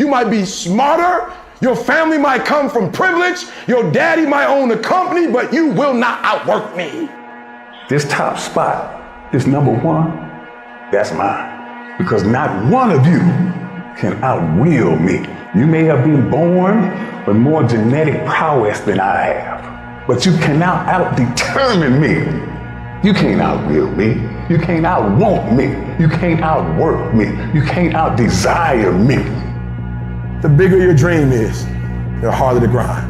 You might be smarter, your family might come from privilege, your daddy might own a company, but you will not outwork me. This top spot, this number one, that's mine. Because not one of you can outwill me. You may have been born with more genetic prowess than I have, but you cannot out-determine me. You can't outwill me. You can't outwant me. You can't outwork me. You can't outdesire me. The bigger your dream is, the harder the grind.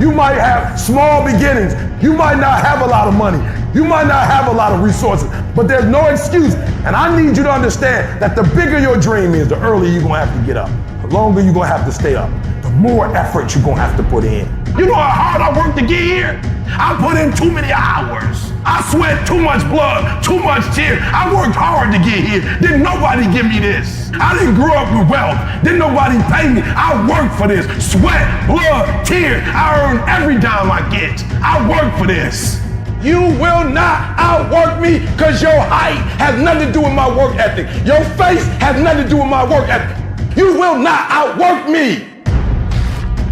You might have small beginnings. You might not have a lot of money. You might not have a lot of resources, but there's no excuse. And I need you to understand that the bigger your dream is, the earlier you're gonna have to get up. The longer you're gonna have to stay up. The more effort you're gonna have to put in. You know how hard I worked to get here? I put in too many hours. I sweat too much blood, too much tears. I worked hard to get here. Didn't nobody give me this. I didn't grow up with wealth. Didn't nobody pay me. I worked for this. Sweat, blood, tears. I earn every dime I get. I work for this. You will not outwork me because your height has nothing to do with my work ethic. Your face has nothing to do with my work ethic. You will not outwork me.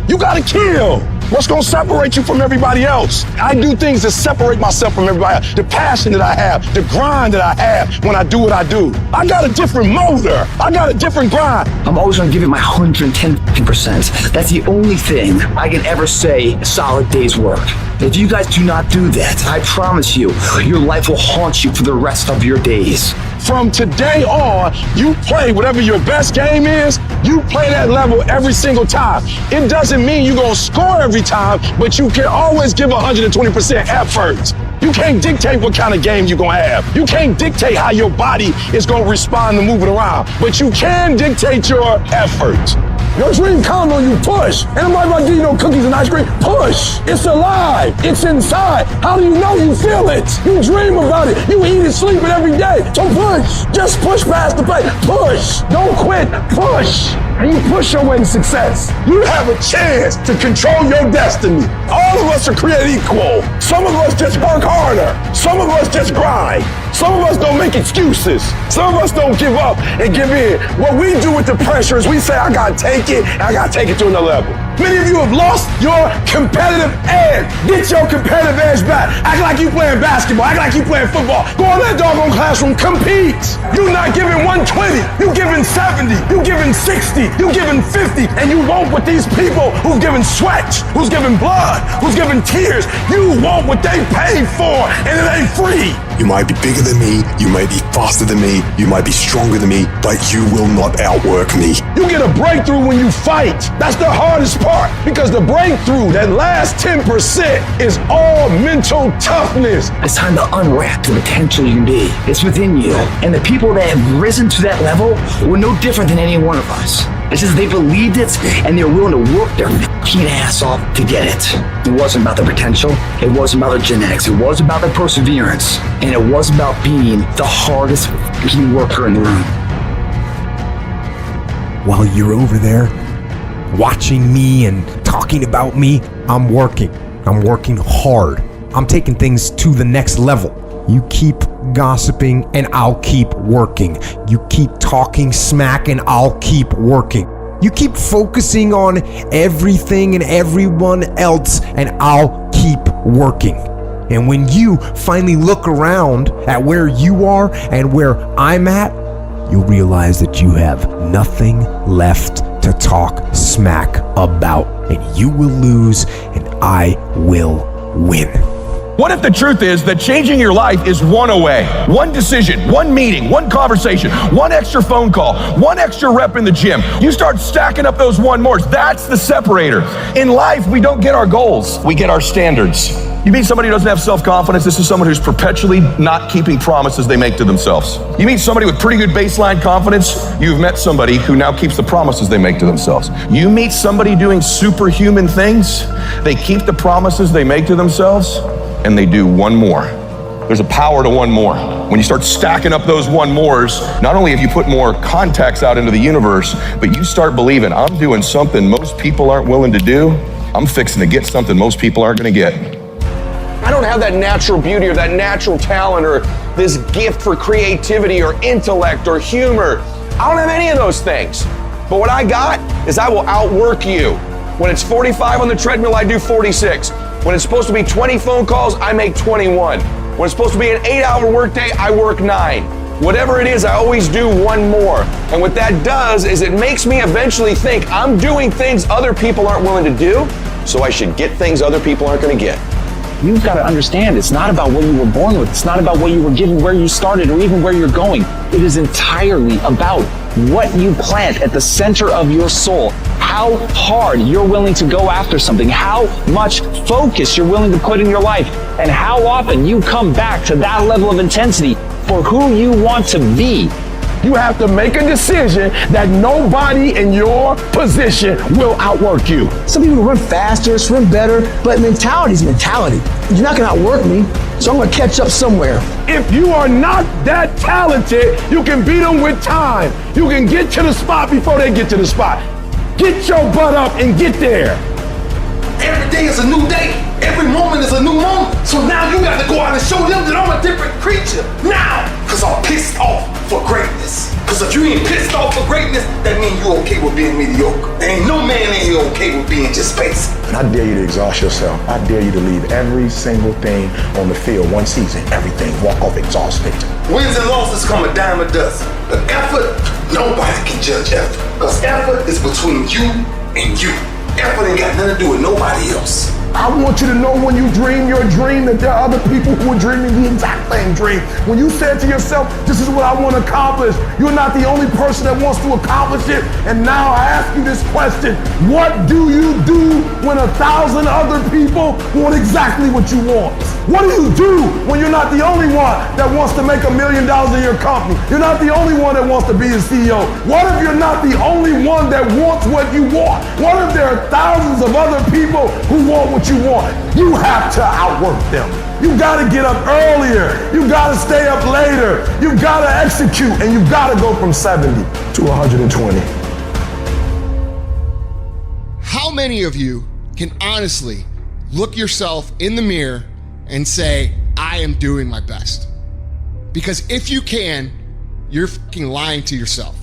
You gotta kill. What's gonna separate you from everybody else? I do things to separate myself from everybody else. The passion that I have, the grind that I have when I do what I do. I got a different motor. I got a different grind. I'm always gonna give it my 110%. That's the only thing I can ever say a solid day's work. If you guys do not do that, I promise you, your life will haunt you for the rest of your days. From today on, you play whatever your best game is, you play that level every single time. It doesn't mean you're gonna score every time, but you can always give 120% effort. You can't dictate what kind of game you're gonna have. You can't dictate how your body is gonna respond to moving around, but you can dictate your effort. Your dream comes when you push. And I'm not about to give you no cookies and ice cream. Push. It's alive. It's inside. How do you know you feel it? You dream about it. You eat it, sleep it every day. So push. Just push past the pain. Push. Don't quit. Push. And you push your way to success. You have a chance to control your destiny. All of us are created equal. Some of us just work harder. Some of us just grind. Some of us don't make excuses. Some of us don't give up and give in. What we do with the pressure is we say, I gotta take it, and I gotta take it to another level. Many of you have lost your competitive edge. Get your competitive edge back. Act like you playing basketball. Act like you playing football. Go in that doggone classroom, compete. You're not giving 120. You're giving 70. You're giving 60. You're giving 50. And you want what these people who've given sweat, who's given blood, who's given tears, you want what they paid for, and it ain't free. You might be bigger than me, you might be faster than me, you might be stronger than me, but you will not outwork me. You get a breakthrough when you fight. That's the hardest part, because the breakthrough, that last 10%, is all mental toughness. It's time to unwrap the potential you can be. It's within you. And the people that have risen to that level were no different than any one of us. It's just they believed it and they're willing to work their fucking ass off to get it. It wasn't about the potential. It wasn't about the genetics. It was about the perseverance. And it was about being the hardest fucking worker in the room. While you're over there watching me and talking about me, I'm working. I'm working hard. I'm taking things to the next level. You keep gossiping and I'll keep working. You keep talking smack and I'll keep working. You keep focusing on everything and everyone else and I'll keep working. And when you finally look around at where you are and where I'm at, you'll realize that you have nothing left to talk smack about. And you will lose and I will win. What if the truth is that changing your life is one away? One decision, one meeting, one conversation, one extra phone call, one extra rep in the gym. You start stacking up those one mores. That's the separator. In life, we don't get our goals. We get our standards. You meet somebody who doesn't have self-confidence. This is someone who's perpetually not keeping promises they make to themselves. You meet somebody with pretty good baseline confidence. You've met somebody who now keeps the promises they make to themselves. You meet somebody doing superhuman things. They keep the promises they make to themselves, and they do one more. There's a power to one more. When you start stacking up those one mores, not only have you put more contacts out into the universe, but you start believing, I'm doing something most people aren't willing to do. I'm fixing to get something most people aren't gonna get. I don't have that natural beauty or that natural talent or this gift for creativity or intellect or humor. I don't have any of those things. But what I got is I will outwork you. When it's 45 on the treadmill, I do 46. When it's supposed to be 20 phone calls, I make 21. When it's supposed to be an 8-hour workday, I work 9. Whatever it is, I always do one more. And what that does is it makes me eventually think I'm doing things other people aren't willing to do, so I should get things other people aren't going to get. You've got to understand, it's not about what you were born with. It's not about what you were given, where you started, or even where you're going. It is entirely about what you plant at the center of your soul, how hard you're willing to go after something, how much focus you're willing to put in your life, and how often you come back to that level of intensity for who you want to be. You have to make a decision that nobody in your position will outwork you. Some people run faster, swim better, but mentality is mentality. You're not gonna outwork me, so I'm gonna catch up somewhere. If you are not that talented, you can beat them with time. You can get to the spot before they get to the spot. Get your butt up and get there. Every day is a new day. Every moment is a new moment. So now you got to go out and show them that I'm a different creature. Now, because I'm pissed off for greatness. Because if you ain't pissed off for greatness, that means you're okay with being mediocre. There ain't no man in here okay with being just basic. And I dare you to exhaust yourself. I dare you to leave every single thing on the field one season. Everything. Walk off exhausted. Wins and losses come a dime a dozen. But effort, nobody can judge effort. Because effort is between you and you. Effort ain't got nothing to do with nobody else. I want you to know when you dream your dream that there are other people who are dreaming the exact same dream. When you said to yourself, this is what I want to accomplish, you're not the only person that wants to accomplish it. And now I ask you this question, what do you do when 1,000 other people want exactly what you want? What do you do when you're not the only one that wants to make $1 million in your company? You're not the only one that wants to be a CEO. What if you're not the only one that wants what you want? What if there are thousands of other people who want what you want? You have to outwork them. You gotta get up earlier. You gotta stay up later. You gotta execute, and you gotta go from 70 to 120. How many of you can honestly look yourself in the mirror and say, I am doing my best? Because if you can, you're fucking lying to yourself.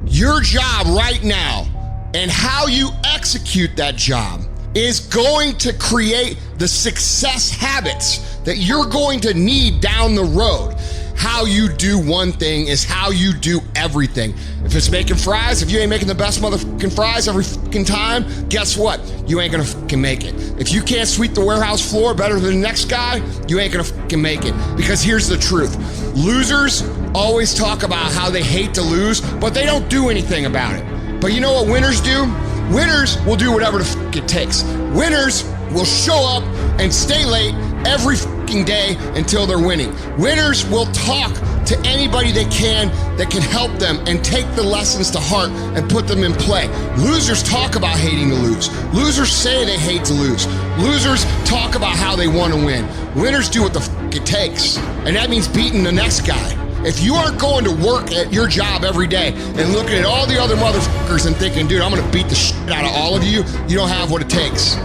Your job right now and how you execute that job is going to create the success habits that you're going to need down the road. How you do one thing is how you do everything. If it's making fries, if you ain't making the best motherfucking fries every fucking time, guess what? You ain't gonna fucking make it. If you can't sweep the warehouse floor better than the next guy, you ain't gonna fucking make it. Because here's the truth. Losers always talk about how they hate to lose, but they don't do anything about it. But you know what winners do? Winners will do whatever the fuck it takes. Winners will show up and stay late every fucking day until they're winning. Winners will talk to anybody they can that can help them and take the lessons to heart and put them in play. Losers talk about hating to lose. Losers say they hate to lose. Losers talk about how they want to win. Winners do what the fuck it takes. And that means beating the next guy. If you aren't going to work at your job every day and looking at all the other motherfuckers and thinking, dude, I'm gonna beat the shit out of all of you, you don't have what it takes.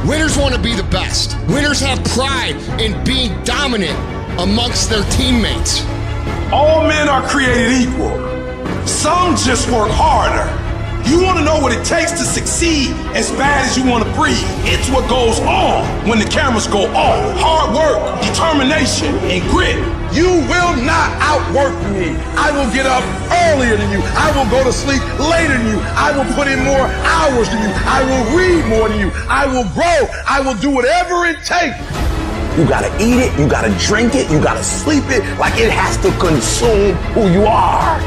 Winners want to be the best. Winners have pride in being dominant amongst their teammates. All men are created equal. Some just work harder. You want to know what it takes to succeed as bad as you want to breathe. It's what goes on when the cameras go off. Hard work, determination, and grit. You will not outwork me. I will get up earlier than you. I will go to sleep later than you. I will put in more hours than you. I will read more than you. I will grow. I will do whatever it takes. You gotta eat it, you gotta drink it, you gotta sleep it, like it has to consume who you are.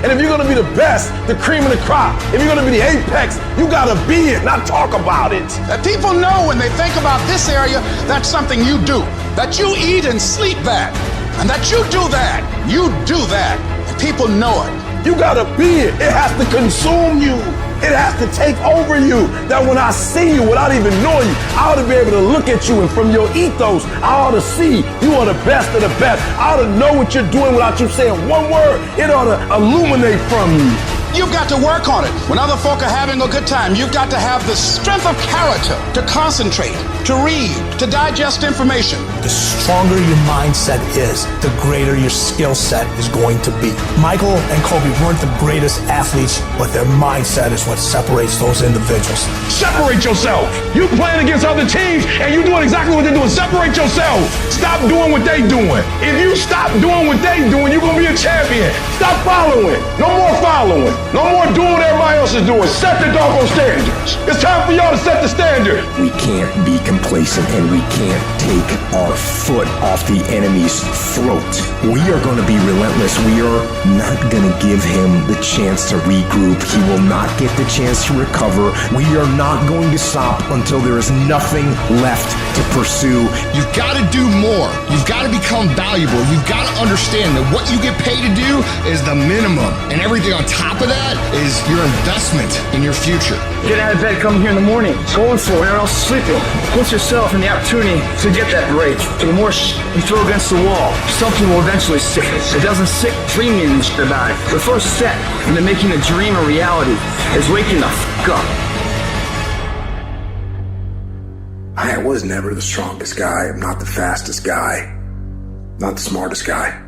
And if you're gonna be the best, the cream of the crop, if you're gonna be the apex, you gotta be it, not talk about it. That people know when they think about this area, that's something you do. That you eat and sleep that. And that you do that. You do that. And people know it. You gotta be it. It has to consume you. It has to take over you. That when I see you without even knowing you, I ought to be able to look at you, and from your ethos, I ought to see you are the best of the best. I ought to know what you're doing without you saying one word. It ought to illuminate from you. You've got to work on it. When other folk are having a good time, you've got to have the strength of character to concentrate, to read, to digest information. The stronger your mindset is, the greater your skill set is going to be. Michael and Kobe weren't the greatest athletes, but their mindset is what separates those individuals. Separate yourself. You playing against other teams and you doing exactly what they're doing. Separate yourself. Stop doing what they doing. If you stop doing what they doing, you're going to be a champion. Stop following. No more following. No more doing what everybody else is doing. Set the doggone standards. It's time for y'all to set the standard. We can't be complacent and we can't take our foot off the enemy's throat. We are going to be relentless. We are not going to give him the chance to regroup. He will not get the chance to recover. We are not going to stop until there is nothing left to pursue. You've got to do more. You've got to become valuable. You've got to understand that what you get paid to do is the minimum. And everything on top of that is your investment in your future. Get out of bed, come here in the morning, going for it, everyone else is sleeping. Put yourself in the opportunity to get that break. The more you throw against the wall, something will eventually stick. It doesn't stick dreaming about it. The first step into making a dream a reality is waking the f*** up. I was never the strongest guy. I'm not the fastest guy. Not the smartest guy.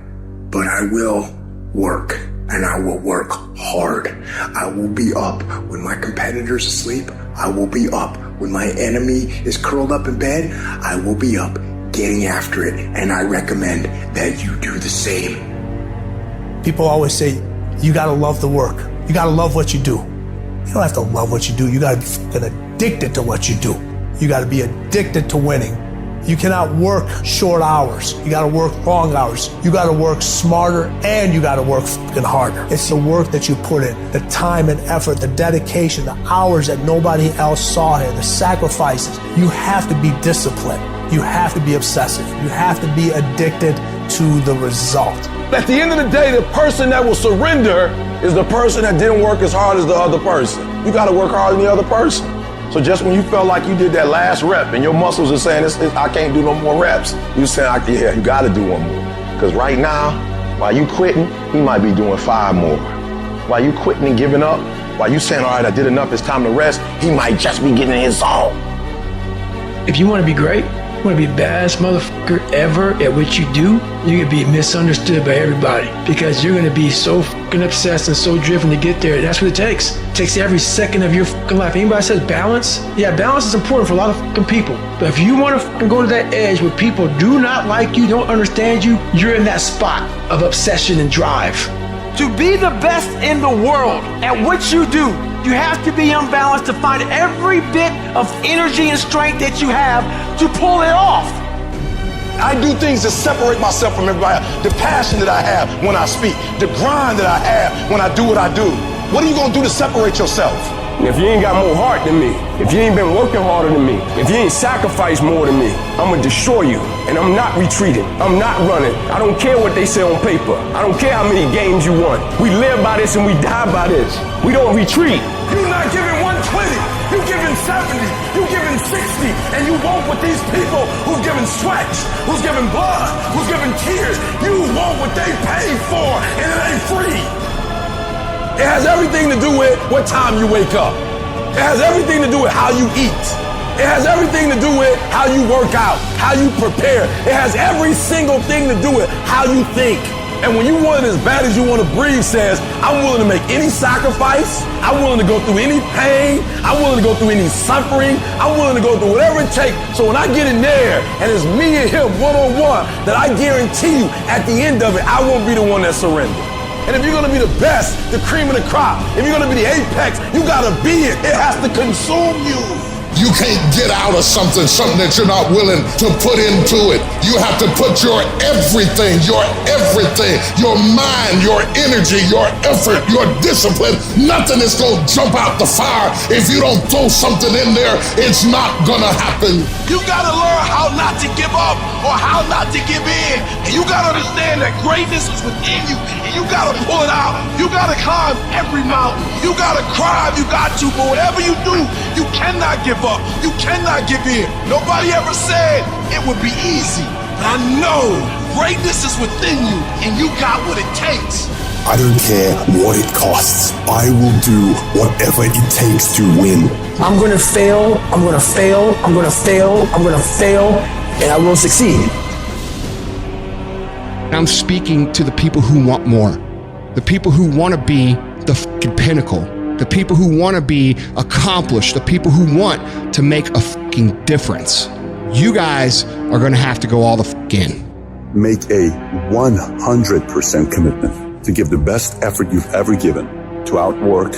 But I will work. And I will work hard. I will be up when my competitor's asleep. I will be up when my enemy is curled up in bed. I will be up getting after it. And I recommend that you do the same. People always say, you gotta love the work. You gotta love what you do. You don't have to love what you do. You gotta be fucking addicted to what you do. You gotta be addicted to winning. You cannot work short hours. You gotta work long hours. You gotta work smarter and you gotta work fucking harder. It's the work that you put in, the time and effort, the dedication, the hours that nobody else saw here, the sacrifices. You have to be disciplined. You have to be obsessive. You have to be addicted to the result. At the end of the day, the person that will surrender is the person that didn't work as hard as the other person. You gotta work harder than the other person. So just when you felt like you did that last rep and your muscles are saying, I can't do no more reps, you saying, yeah, you got to do one more. Because right now, while you quitting, he might be doing 5 more. While you quitting and giving up, while you saying, all right, I did enough, it's time to rest, he might just be getting in his zone. If you want to be great, you want to be the baddest motherfucker ever at what you do, you're going to be misunderstood by everybody because you're going to be so fucking obsessed and so driven to get there. That's what it takes. It takes every second of your fucking life. Anybody says balance? Yeah, balance is important for a lot of fucking people. But if you want to fucking go to that edge where people do not like you, don't understand you, you're in that spot of obsession and drive. To be the best in the world at what you do, you have to be unbalanced to find every bit of energy and strength that you have to pull it off. I do things to separate myself from everybody else. The passion that I have when I speak, the grind that I have when I do what I do. What are you gonna do to separate yourself? If you ain't got more heart than me, if you ain't been working harder than me, if you ain't sacrificed more than me, I'm gonna destroy you. And I'm not retreating. I'm not running. I don't care what they say on paper. I don't care how many games you won. We live by this and we die by this. We don't retreat. You're not giving 120. You're giving 70. You're giving 60. And you want what these people who's giving sweat, who's giving blood, who's giving tears, you want what they paid for, and it ain't free. It has everything to do with what time you wake up. It has everything to do with how you eat. It has everything to do with how you work out, how you prepare. It has every single thing to do with how you think. And when you want it as bad as you want to breathe says, I'm willing to make any sacrifice. I'm willing to go through any pain. I'm willing to go through any suffering. I'm willing to go through whatever it takes. So when I get in there and it's me and him one-on-one, that I guarantee you at the end of it, I won't be the one that surrenders. And if you're gonna be the best, the cream of the crop, if you're gonna be the apex, you gotta be it. It has to consume you. You can't get out of something that you're not willing to put into it. You have to put your everything, your mind, your energy, your effort, your discipline. Nothing is gonna jump out the fire. If you don't throw something in there, it's not gonna happen. You gotta learn how not to give up or how not to give in. And you gotta understand that greatness is within you. And you gotta pull it out. You gotta climb every mountain. You gotta cry if you got to, but whatever you do, you cannot give up. You cannot give in. Nobody ever said it would be easy. But I know greatness is within you and you got what it takes. I don't care what it costs. I will do whatever it takes to win. I'm going to fail, I'm going to fail, I'm going to fail, I'm going to fail, and I will succeed. I'm speaking to the people who want more, the people who want to be the fucking pinnacle, the people who want to be accomplished, the people who want to make a fucking difference. You guys are going to have to go all the fuck in. Make a 100% commitment to give the best effort you've ever given to outwork,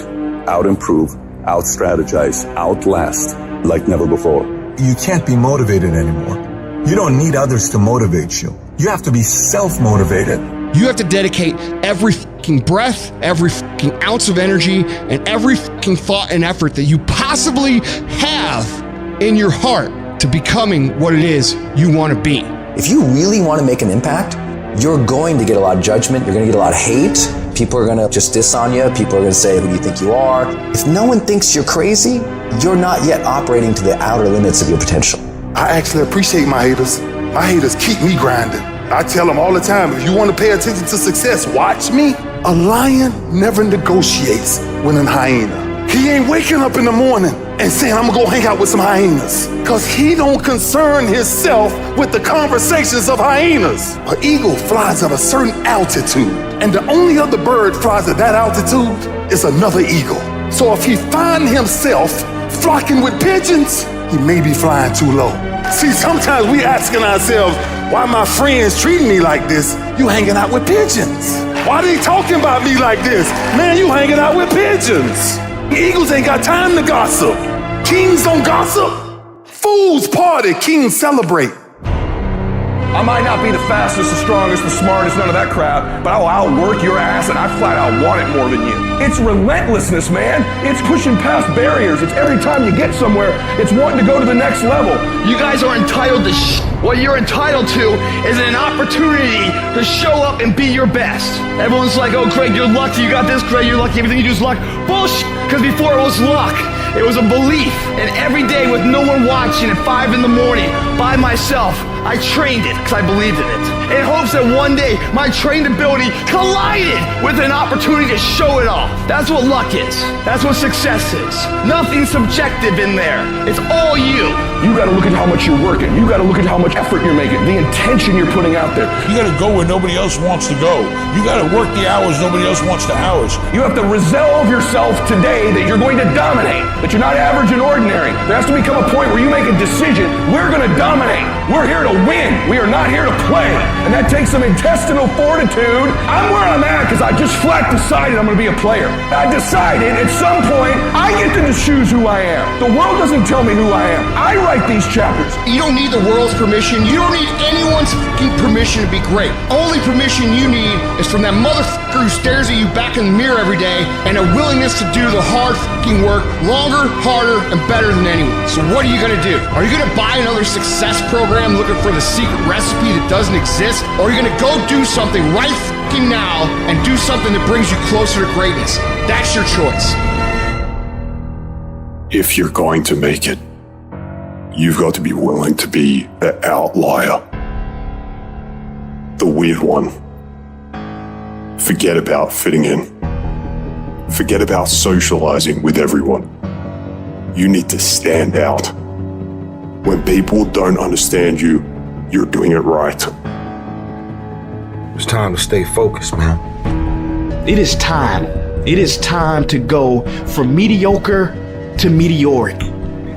out-improve, out-strategize, outlast like never before. You can't be motivated anymore. You don't need others to motivate you. You have to be self-motivated. You have to dedicate every fucking breath, every fucking ounce of energy, and every fucking thought and effort that you possibly have in your heart to becoming what it is you want to be. If you really want to make an impact, you're going to get a lot of judgment. You're going to get a lot of hate. People are going to just diss on you. People are going to say, who do you think you are? If no one thinks you're crazy, you're not yet operating to the outer limits of your potential. I actually appreciate my haters. My haters keep me grinding. I tell them all the time, if you want to pay attention to success, watch me. A lion never negotiates with a hyena. He ain't waking up in the morning and saying, I'm gonna go hang out with some hyenas. Cause he don't concern himself with the conversations of hyenas. An eagle flies at a certain altitude, and the only other bird flies at that altitude is another eagle. So if he find himself flocking with pigeons, he may be flying too low. See, sometimes we asking ourselves, why my friends treating me like this? You hanging out with pigeons. Why they talking about me like this? Man, you hanging out with pigeons. Eagles ain't got time to gossip. Kings don't gossip. Fools party, kings celebrate. I might not be the fastest, the strongest, the smartest, none of that crap, but I'll outwork your ass and I flat out want it more than you. It's relentlessness, man. It's pushing past barriers. It's every time you get somewhere, it's wanting to go to the next level. You guys are entitled to What you're entitled to is an opportunity to show up and be your best. Everyone's like, oh, Craig, you're lucky. You got this, Craig, you're lucky. Everything you do is luck. Bullshit, because before it was luck. It was a belief. And every day with no one watching at 5 in the morning by myself, I trained it because I believed in it. In hopes that one day my trained ability collided with an opportunity to show it off. That's what luck is. That's what success is. Nothing subjective in there. It's all you. You gotta look at how much you're working. You gotta look at how much effort you're making, the intention you're putting out there. You gotta go where nobody else wants to go. You gotta work the hours nobody else wants the hours. You have to resolve yourself today that you're going to dominate, that you're not average and ordinary. There has to become a point where you make a decision. We're gonna dominate. We're here to win. We are not here to play. And that takes some intestinal fortitude. I'm where I'm at because I just flat decided I'm gonna be a player. I decided at some point I get to choose who I am. The world doesn't tell me who I am. I write these chapters. You don't need the world's permission. You don't need anyone's fucking permission to be great. Only permission you need is from that motherfucker who stares at you back in the mirror every day and a willingness to do the hard fucking work longer, harder, and better than anyone. So what are you gonna do? Are you gonna buy another success program looking for the secret recipe that doesn't exist? Or are you gonna go do something right fucking now and do something that brings you closer to greatness? That's your choice. If you're going to make it, you've got to be willing to be the outlier, the weird one. Forget about fitting in. Forget about socializing with everyone. You need to stand out. When people don't understand you, you're doing it right. It's time to stay focused, man. It is time. It is time to go from mediocre to meteoric.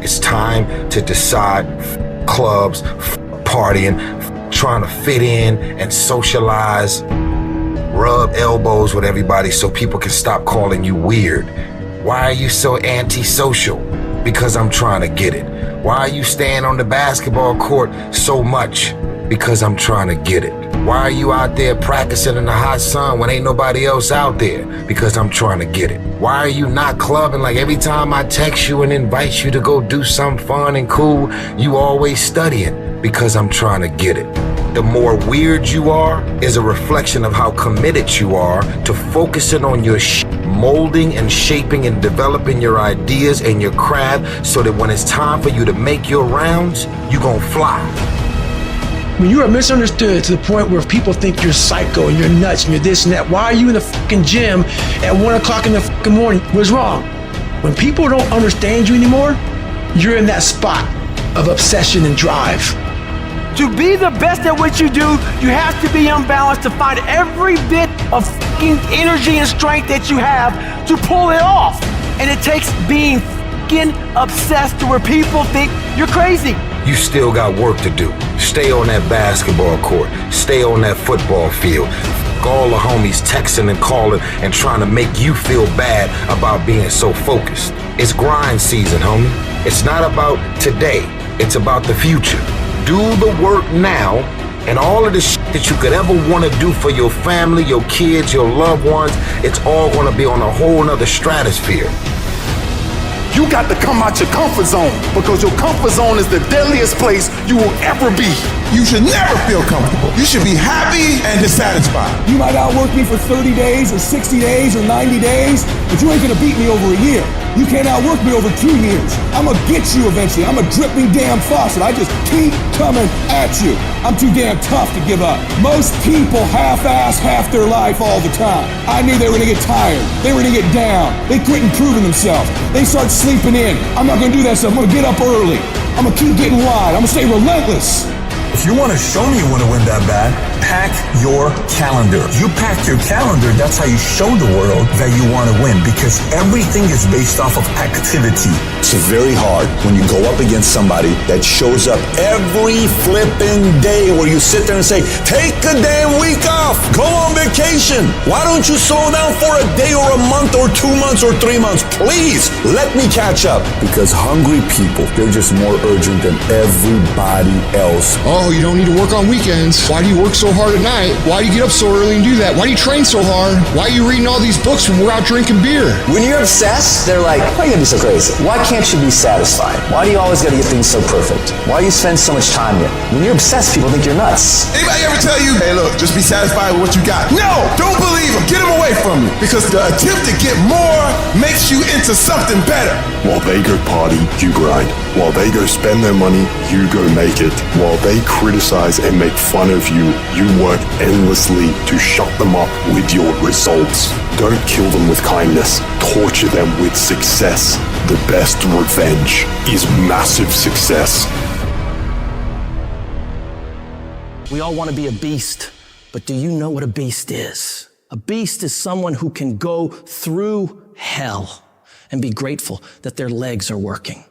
It's time to decide clubs, partying, trying to fit in and socialize, rub elbows with everybody so people can stop calling you weird. Why are you so antisocial? Because I'm trying to get it. Why are you staying on the basketball court so much? Because I'm trying to get it. Why are you out there practicing in the hot sun when ain't nobody else out there? Because I'm trying to get it. Why are you not clubbing like every time I text you and invite you to go do something fun and cool, you always studying? Because I'm trying to get it. The more weird you are is a reflection of how committed you are to focusing on your molding and shaping and developing your ideas and your craft so that when it's time for you to make your rounds, you gon' fly. When you are misunderstood to the point where people think you're psycho and you're nuts and you're this and that, why are you in the fucking gym at 1 o'clock in the fucking morning? What's wrong? When people don't understand you anymore, you're in that spot of obsession and drive. To be the best at what you do, you have to be unbalanced to find every bit of fucking energy and strength that you have to pull it off. And it takes being fucking obsessed to where people think you're crazy. You still got work to do. Stay on that basketball court. Stay on that football field. All the homies texting and calling and trying to make you feel bad about being so focused. It's grind season, homie. It's not about today. It's about the future. Do the work now, and all of the shit that you could ever want to do for your family, your kids, your loved ones, it's all going to be on a whole nother stratosphere. You got to come out your comfort zone, because your comfort zone is the deadliest place you will ever be. You should never feel comfortable. You should be happy and dissatisfied. You might outwork me for 30 days or 60 days or 90 days, but you ain't gonna beat me over a year. You can't outwork me over 2 years. I'm gonna get you eventually. I'm a dripping damn faucet. I just keep coming at you. I'm too damn tough to give up. Most people half-ass half their life all the time. I knew they were gonna get tired. They were gonna get down. They quit improving themselves. They start sleeping in. I'm not gonna do that stuff. I'm gonna get up early. I'm gonna keep getting wide. I'm gonna stay relentless. If you want to show me you want to win that bad, pack your calendar. You pack your calendar, that's how you show the world that you want to win, because everything is based off of activity. It's very hard when you go up against somebody that shows up every flipping day where you sit there and say, take a damn week off, go on vacation. Why don't you slow down for a day or a month or 2 months or 3 months? Please, let me catch up. Because hungry people, they're just more urgent than everybody else. Oh, you don't need to work on weekends. Why do you work so hard at night? Why do you get up so early and do that? Why do you train so hard? Why are you reading all these books when we're out drinking beer? When you're obsessed, they're like, why are you gonna be so crazy? Why can't you be satisfied? Why do you always gotta get things so perfect? Why do you spend so much time here? When you're obsessed, people think you're nuts. Anybody ever tell you, hey look, just be satisfied with what you got? No! Don't believe them. Get them away from you. Because the attempt to get more makes you into something better. While they go party, you grind. While they go spend their money, you go make it. While they criticize and make fun of you, you work endlessly to shut them up with your results. Don't kill them with kindness. Torture them with success. The best revenge is massive success. We all want to be a beast, but do you know what a beast is? A beast is someone who can go through hell and be grateful that their legs are working.